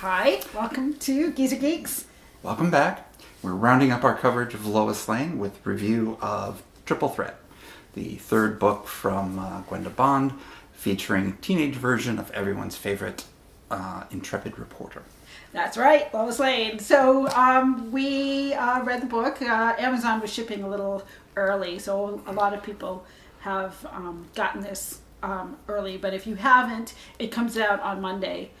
Hi, welcome to Geezer Geeks. Welcome back. We're rounding up our coverage of Lois Lane with review of Triple Threat, the third book from Gwenda Bond, featuring teenage version of everyone's favorite intrepid reporter. That's right, Lois Lane. So we read the book. Amazon was shipping a little early, so a lot of people have gotten this early. But if you haven't, it comes out on Monday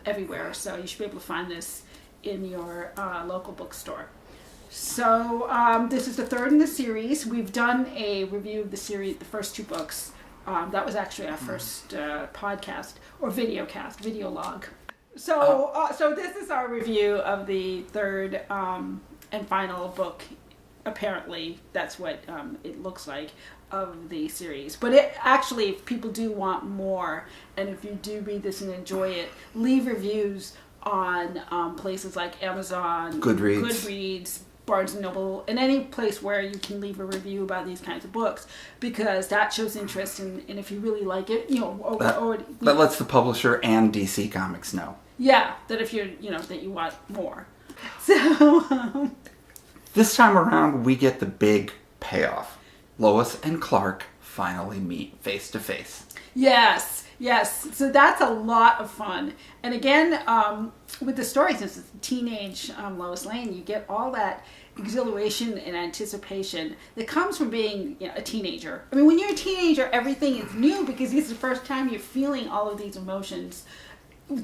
everywhere. So you should be able to find this in your local bookstore. So this is the third in the series. We've done a review of the series, the first two books. That was actually our first podcast or video log. So this is our review of the third and final book. Apparently, that's what it looks like of the series. But it actually, if people do want more, and if you do read this and enjoy it, leave reviews on places like Amazon, Goodreads, Barnes & Noble, and any place where you can leave a review about these kinds of books, because that shows interest, and if you really like it, that lets the publisher and DC Comics know. Yeah, that if you're, that you want more. So this time around, we get the big payoff. Lois and Clark finally meet face to face. Yes. So that's a lot of fun. And again, with the story, since it's teenage Lois Lane, you get all that exhilaration and anticipation that comes from being a teenager. I mean, when you're a teenager, everything is new because it's the first time you're feeling all of these emotions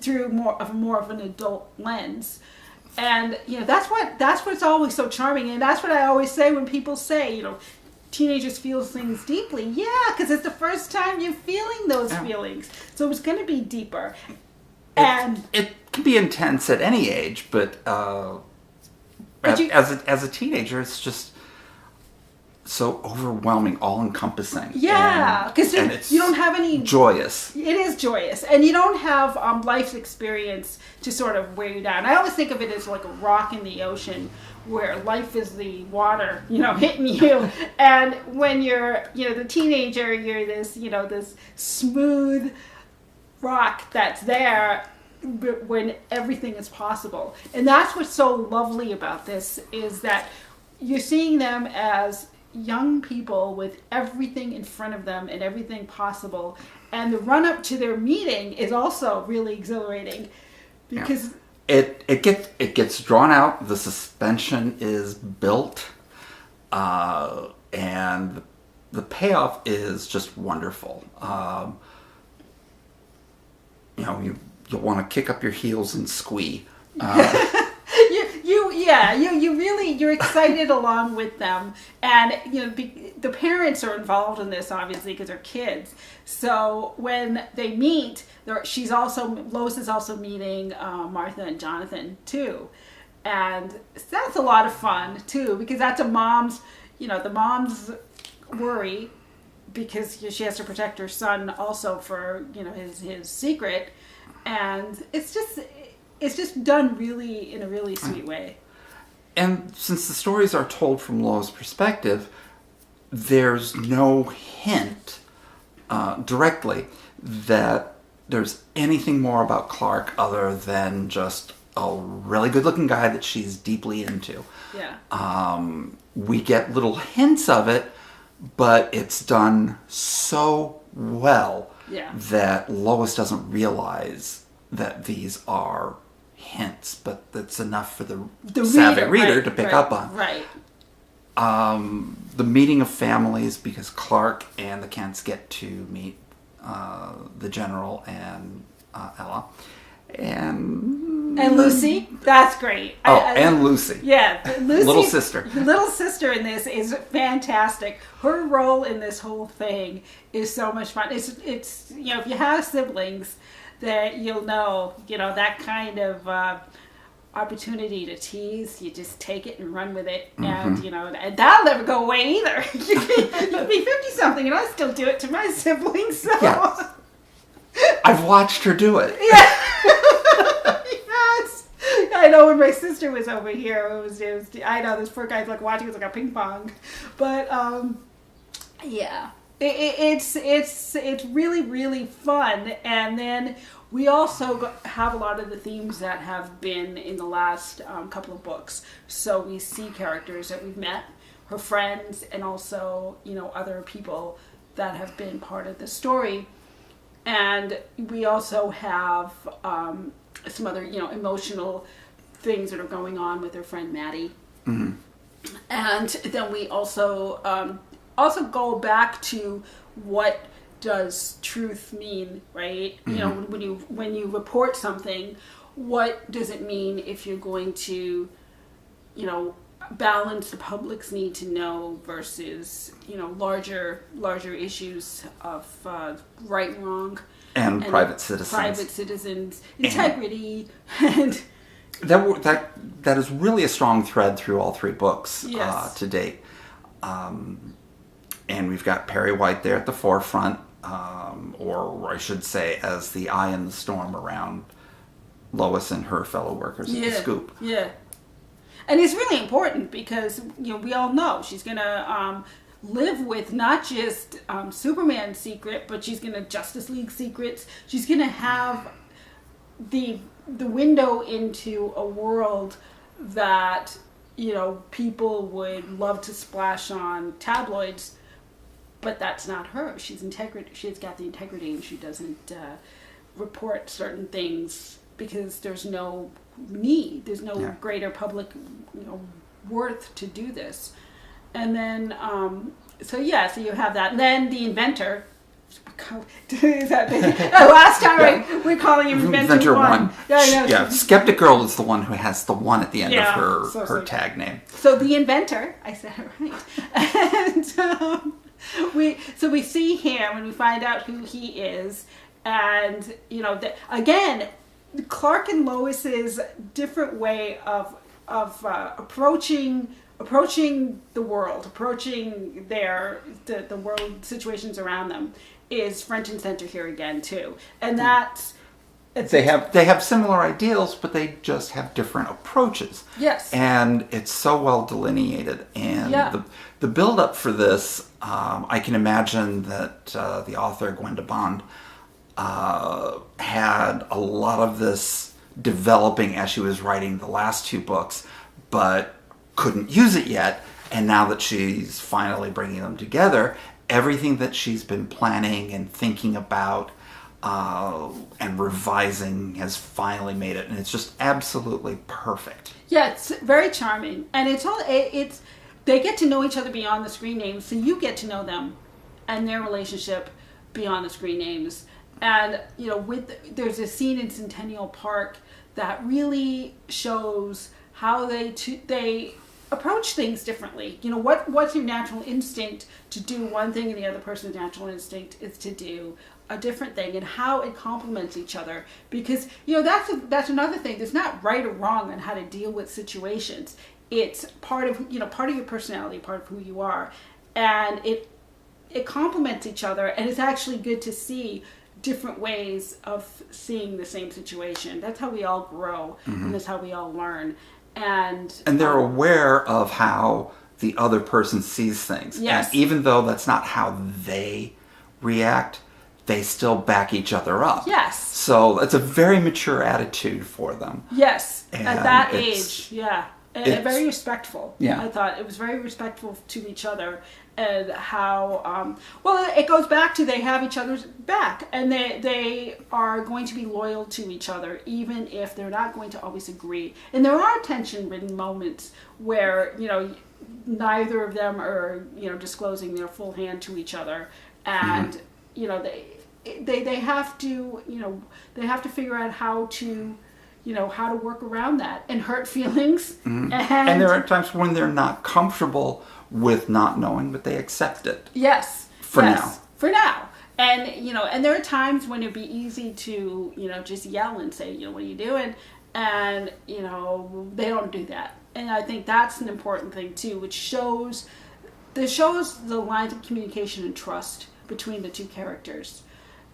through more of an adult lens. And that's what's always so charming, and that's what I always say when people say teenagers feel things deeply. Yeah, because it's the first time you're feeling those feelings, so it's going to be deeper. And it can be intense at any age, but as a teenager, it's just so overwhelming, all-encompassing. Yeah, because you don't have any... joyous. It is joyous. And you don't have life's experience to sort of weigh you down. I always think of it as like a rock in the ocean where life is the water, hitting you. And when you're, the teenager, you're this, this smooth rock that's there when everything is possible. And that's what's so lovely about this, is that you're seeing them as young people with everything in front of them and everything possible, and the run up to their meeting is also really exhilarating because it gets drawn out. The suspension is built, and the payoff is just wonderful. You'll want to kick up your heels and squee. You're excited along with them, and the parents are involved in this obviously because they're kids. So when they meet, Lois is also meeting Martha and Jonathan too, and that's a lot of fun too, because that's a mom's, the mom's worry, because she has to protect her son also for his secret, and it's just done really in a really sweet way. And since the stories are told from Lois' perspective, there's no hint directly that there's anything more about Clark other than just a really good-looking guy that she's deeply into. Yeah. We get little hints of it, but it's done so well that Lois doesn't realize that these are hints, but that's enough for the savvy reader to pick up on. Right. The meeting of families, because Clark and the Kents get to meet the General and Ella. And Lucy. That's great. And Lucy. Yeah. Lucy, little sister. Little sister in this is fantastic. Her role in this whole thing is so much fun. It's if you have siblings, that you'll know, that kind of opportunity to tease, you just take it and run with it. And, and that'll never go away either. You'll be 50-something and I still do it to my siblings. So. Yes. I've watched her do it. Yeah. Yes. I know when my sister was over here, it was I know this poor guy's like watching it like a ping pong. But, yeah. It's really, really fun. And then we also have a lot of the themes that have been in the last couple of books. So we see characters that we've met, her friends, and also, other people that have been part of the story. And we also have some other, emotional things that are going on with her friend Maddie. Mm-hmm. And then we also go back to what does truth mean, right? Mm-hmm. When you report something, what does it mean if you're going to, balance the public's need to know versus, larger issues of right and wrong and private citizens, integrity, and that is really a strong thread through all three books to date. And we've got Perry White there at the forefront, or I should say as the eye in the storm around Lois and her fellow workers at the Scoop. Yeah. And it's really important because, we all know she's going to live with not just Superman's secret, but she's going to Justice League secrets. She's going to have the window into a world that, people would love to splash on tabloids, but that's not her. She's got the integrity, and she doesn't report certain things because there's no need. There's no greater public, worth to do this. And then, so you have that. And then the inventor. Is that last time we're calling him Inventor 1. Yeah, Skeptic Girl is the one who has the 1 at the end of her tag name. So the inventor, I said it right. And we see him and we find out who he is, and again, Clark and Lois's different way of approaching the world, approaching the world situations around them is front and center here again too, and they have similar ideals, but they just have different approaches. Yes, and it's so well delineated, and the build up for this, I can imagine that the author Gwenda Bond had a lot of this developing as she was writing the last 2 books, but couldn't use it yet. And now that she's finally bringing them together, everything that she's been planning and thinking about and revising has finally made it, and it's just absolutely perfect. Yeah, it's very charming, and it's they get to know each other beyond the screen names, so you get to know them and their relationship beyond the screen names. And there's a scene in Centennial Park that really shows how they approach things differently. What's your natural instinct to do one thing, and the other person's natural instinct is to do a different thing, and how it complements each other. Because that's another thing. There's not right or wrong on how to deal with situations. It's part of your personality, part of who you are, and it complements each other. And it's actually good to see different ways of seeing the same situation. That's how we all grow, and that's how we all learn. And they're aware of how the other person sees things. Yes. And even though that's not how they react, they still back each other up. Yes. So it's a very mature attitude for them. Yes. And at that age, yeah. And very respectful. Yeah. I thought it was very respectful to each other, and how it goes back to they have each other's back, and they are going to be loyal to each other even if they're not going to always agree. And there are tension-ridden moments where neither of them are disclosing their full hand to each other, and they have to they have to figure out how to work around that and hurt feelings. Mm-hmm. And there are times when they're not comfortable with not knowing, but they accept it. Yes. For now. And, and there are times when it'd be easy to, just yell and say, what are you doing? And, they don't do that. And I think that's an important thing too, which shows the lines of communication and trust between the two characters.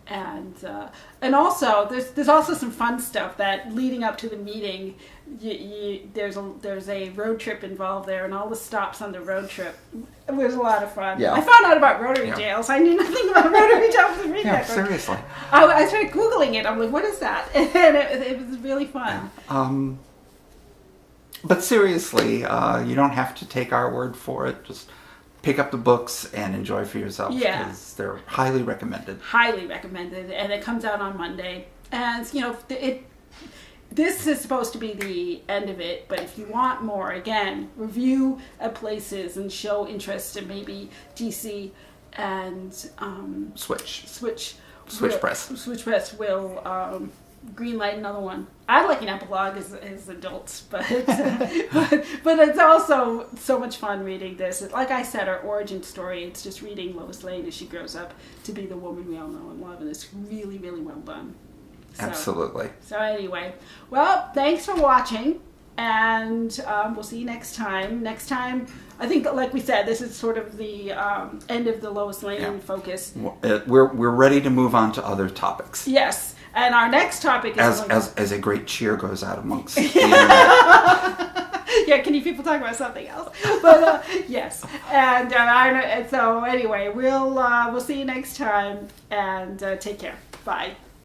And also there's also some fun stuff that leading up to the meeting. There's a road trip involved there, and all the stops on the road trip. It was a lot of fun. Yeah. I found out about Rotary jails. I knew nothing about Rotary jails. Yeah, seriously. I started Googling it. I'm like, what is that? And it was really fun. But seriously, you don't have to take our word for it. Just pick up the books and enjoy for yourself. Yeah. Because they're highly recommended. Highly recommended. And it comes out on Monday. And, this is supposed to be the end of it, but if you want more, again, review at places and show interest in maybe DC and Switch will, Press. Switch Press will greenlight another one. I'd like an epilogue as adults, but it's also so much fun reading this. Like I said, our origin story, it's just reading Lois Lane as she grows up to be the woman we all know and love, and it's really, really well done. Absolutely. So anyway, well, thanks for watching, and we'll see you next time. Next time, I think, like we said, this is sort of the end of the Lois Lane focus. We're ready to move on to other topics. Yes, and our next topic is as a great cheer goes out amongst the internet. Yeah, can you people talk about something else? But yes, and so anyway, we'll see you next time, and take care. Bye.